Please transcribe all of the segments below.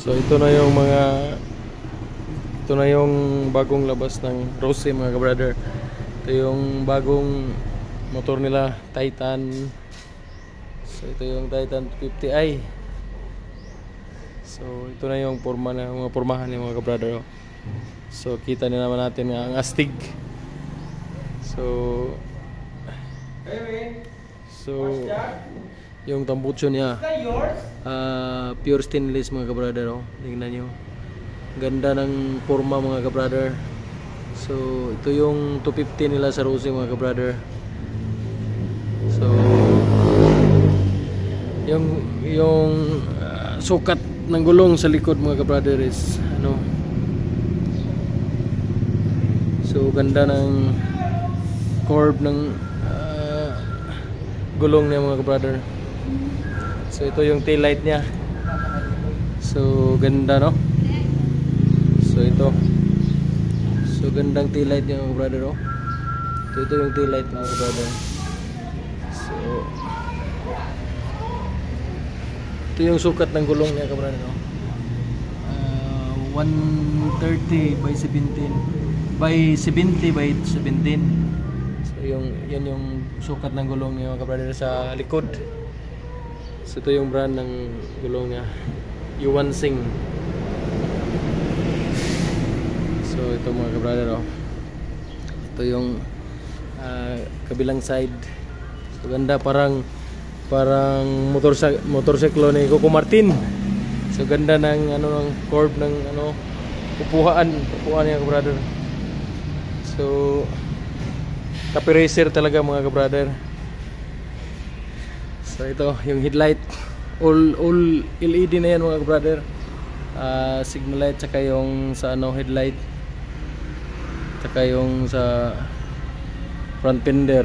So ito na yung bagong labas ng Rose mga ka-brother. Ito yung bagong motor nila, Titan. So ito yung Titan 250i. So ito na yung mga pormahan ng mga ka-brother. So kita na naman natin ang astig. So yung tambucho niya pure stainless mga ka-brother. Tingnan nyo, ganda ng porma mga ka-brother. So ito yung 250 nila sa Rose mga ka-brother. So yung sukat ng gulong sa likod mga ka-brother is so ganda ng curve ng gulong niya mga ka-brother. So ito yung tail light niya. So ganda, no? So ito. So gandang tail light niya mga ka-brother, oh. Ito yung tail light mga ka-brother. So ito yung sukat ng gulong niya ka-brother, no? 130 by 17 by 70 by 17. So yan yung sukat ng gulong niya mga ka-brother sa likod. So ito yung brand ng gulong niya, Yuansing. So ito mga ka-brother, oh. Ito yung kabilang side. So ganda, parang motorsiklo ni Coco Martin. So ganda ng ng curve ng upuan niya ka-brother. So copy racer talaga mga ka-brother. So ito yung headlight, all LED na yan mga ka-brother. Signal light, tsaka yung sa headlight, tsaka yung sa front fender.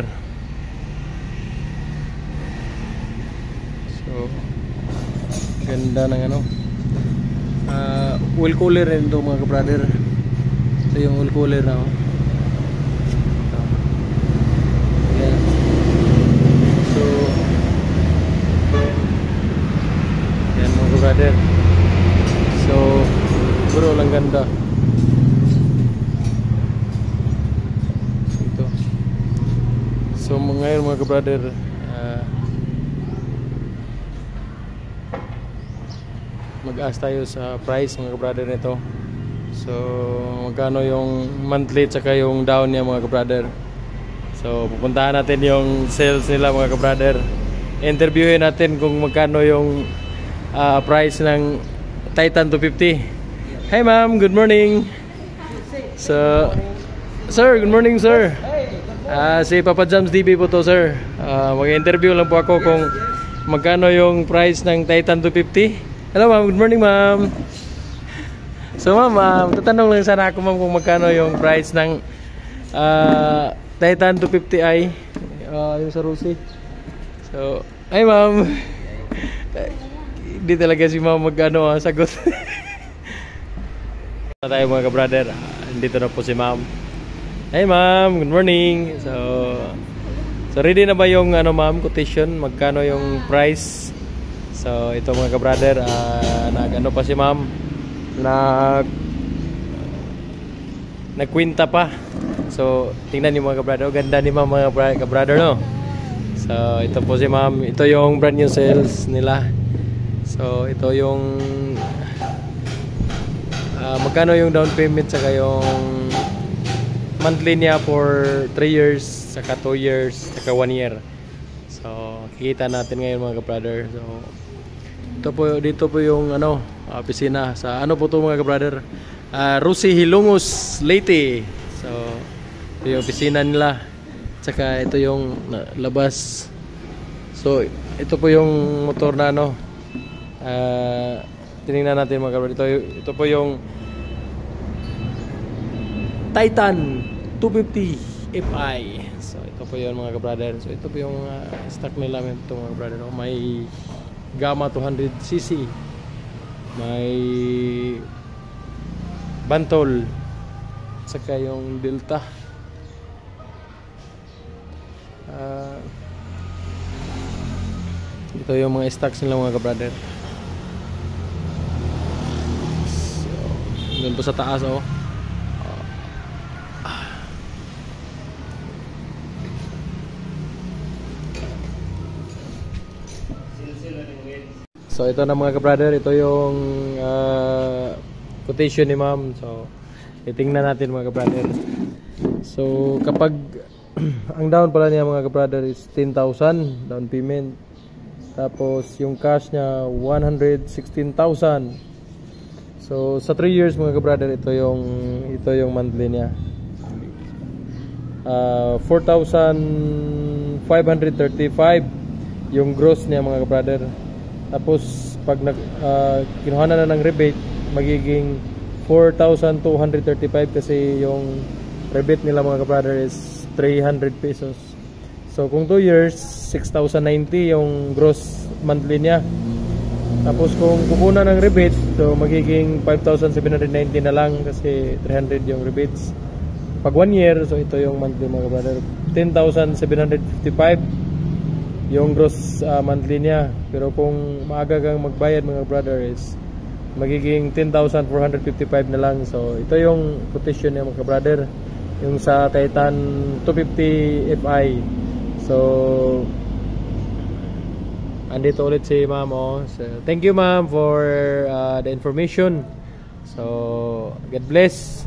So ganda ng oil cooler rin ito mga ka-brother. So yung oil cooler na yan. So yan mga ka-brother. So bro lang ganda. So ito. So ngayon mga ka-brother, mag-ask tayo sa price mga ka-brother nito. So magkano yung monthly tsaka yung down niya mga ka-brother. So pupuntahan natin yung sales nila mga ka-brother. Interviewin natin kung magkano yung price ng Titan 250. Hi ma'am, good morning. So sir, good morning sir. Si Papa Jams TV po to sir. Mag-interview lang po ako kung magkano yung price ng Titan 250. Hello ma'am, good morning ma'am. So ma'am, tatanong lang sana ako ma'am kung magkano yung price ng Titan 250i yung sa Rose. So, ay ma'am. Hindi talaga si ma'am sagot. Tayo mga ka-brother, dito na po si ma'am. Hey ma'am, good morning. So ready na ba yung ma'am quotation, magkano yung price? So ito mga ka-brother, nag pa si ma'am, nagkwinta pa. So tingnan niyo mga ka-brother, ganda ni ma'am mga ka-brother, no? So ito po si ma'am, ito yung brand new sales nila. So ito yung magkano yung down payment saka yung monthly niya for 3 years saka 2 years saka 1 year. So kikita natin ngayon mga ka-brother. So dito po yung opisina sa po to mga ka-brother, Rose Hilongos, Leyte. So ito yung opisina nila, tsaka ito yung labas. So ito po yung motor na tinignan natin mga ka-brother. Ito po yung Titan 250 Fi. So ito po yun mga ka-brother. So ito po yung stock nila ito mga ka-brother. May Gamma 200cc, may Bantol, saka yung Delta. Ito yung mga stocks nila mga ka-brother. Doon po sa taas, oh. So ito na mga ka-brother, ito yung quotation ni ma'am. So titingnan natin mga ka-brother. So kapag ang down pala niya mga ka-brother is 10,000 down payment. Tapos yung cash niya 116,000. So sa 3 years mga ka-brother, ito yung monthly niya. 4,535 yung gross niya mga ka-brother. Tapos pag kinuha na ng rebate, magiging 4,235 kasi yung rebate nila mga ka-brother is 300 pesos. So kung 2 years, 6,090 yung gross monthly niya. Tapos kung kukunan ng rebate, so magiging 5,790 na lang kasi 300 yung rebates. Pag 1 year, so ito yung monthly mga ka-brother, 10,755 yung gross monthly niya. Pero kung maaga kang magbayad mga brother is magiging 10,455 na lang. So ito yung quotation niya mga brother, yung sa Titan 250 Fi. So andito ulit si ma'am, oh. So, thank you ma'am for the information. So God bless.